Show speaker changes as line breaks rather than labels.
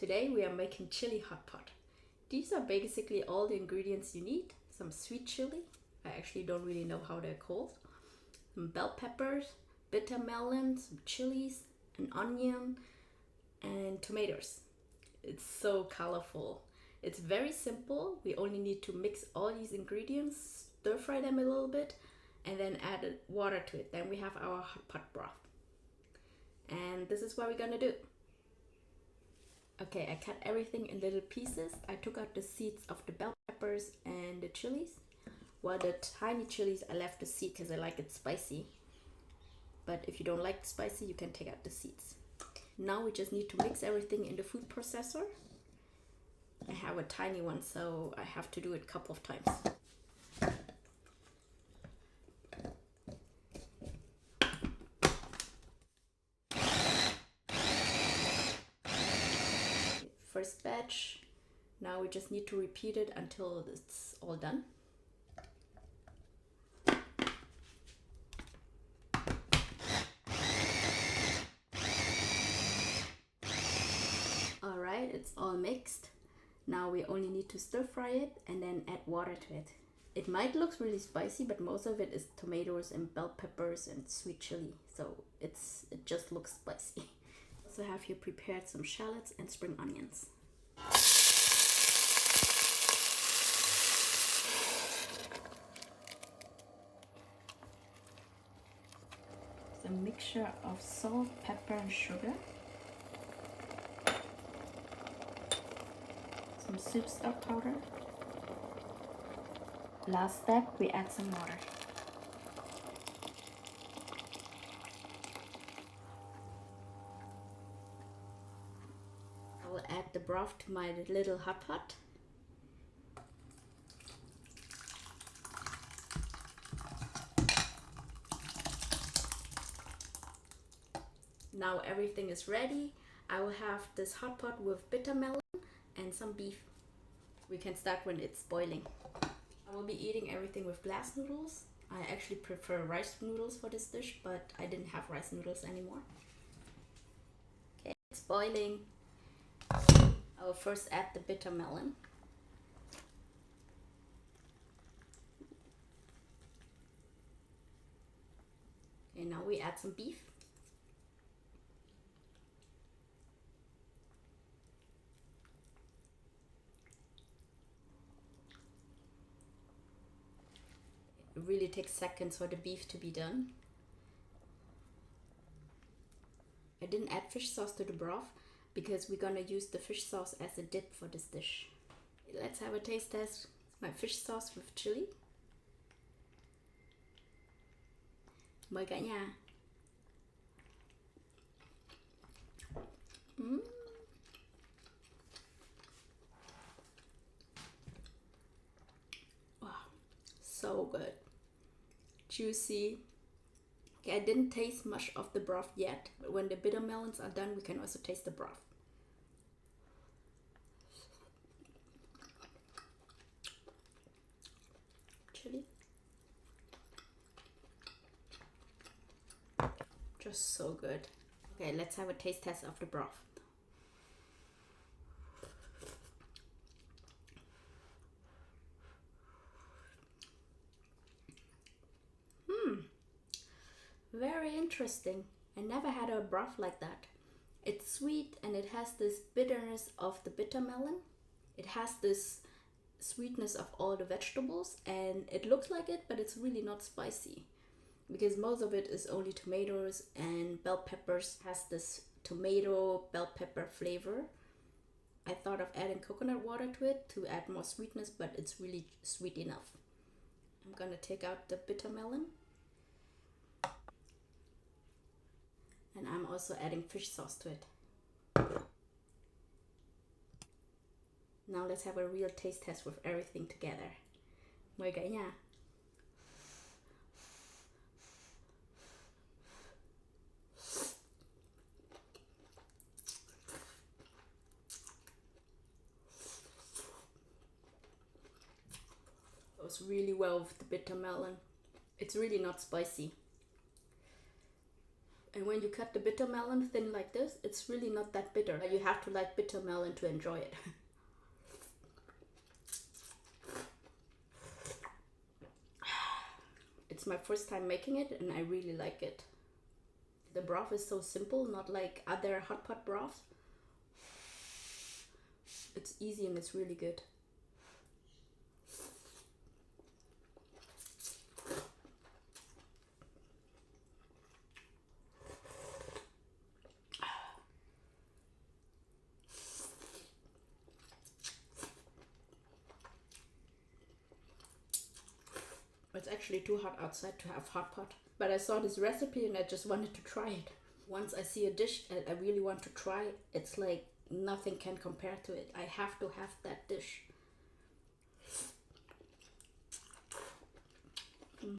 today we are making chili hot pot. These are basically all the ingredients you need. Some sweet chili, I actually don't really know how they're called. Some bell peppers, bitter melon, some chilies, an onion, and tomatoes. It's so colorful. It's very simple. We only need to mix all these ingredients, stir fry them a little bit, and then add water to it. Then we have our hot pot broth. And this is what we're gonna do. Okay, I cut everything in little pieces. I took out the seeds of the bell peppers and the chilies. While the tiny chilies, I left the seed because I like it spicy. But if you don't like spicy, you can take out the seeds. Now we just need to mix everything in the food processor. I have a tiny one, so I have to do it a couple of times. First batch. Now we just need to repeat it until it's all done. Alright, it's all mixed. Now we only need to stir fry it and then add water to it. It might look really spicy, but most of it is tomatoes and bell peppers and sweet chili, so it just looks spicy. Also have here prepared some shallots and spring onions. It's a mixture of salt, pepper and sugar. Some soup stock powder. Last step, we add some water. I will add the broth to my little hot pot. Now everything is ready. I will have this hot pot with bitter melon and some beef. We can start when it's boiling. I will be eating everything with glass noodles. I actually prefer rice noodles for this dish, but I didn't have rice noodles anymore. Okay, it's boiling. I will first add the bitter melon. Okay, now we add some beef. It really takes seconds for the beef to be done. I didn't add fish sauce to the broth because we're gonna use the fish sauce as a dip for this dish. Let's have a taste test. My fish sauce with chili. Mời cả nhà. Wow, so good. Juicy. Okay, I didn't taste much of the broth yet, but when the bitter melons are done, we can also taste the broth. Chili. Just so good. Okay, let's have a taste test of the broth. Very interesting. I never had a broth like that. It's sweet and it has this bitterness of the bitter melon. It has this sweetness of all the vegetables and it looks like it, but it's really not spicy because most of it is only tomatoes and bell peppers. Has this tomato bell pepper flavor. I thought of adding coconut water to it to add more sweetness, but it's really sweet enough. I'm gonna take out the bitter melon. And I'm also adding fish sauce to it. Now let's have a real taste test with everything together. Mời cả nhà. Goes really well with the bitter melon. It's really not spicy. And when you cut the bitter melon thin like this, it's really not that bitter. You have to like bitter melon to enjoy it. It's my first time making it and I really like it. The broth is so simple, not like other hot pot broths. It's easy and it's really good. It's actually too hot outside to have hot pot. But I saw this recipe and I just wanted to try it. Once I see a dish that I really want to try, it's like nothing can compare to it. I have to have that dish.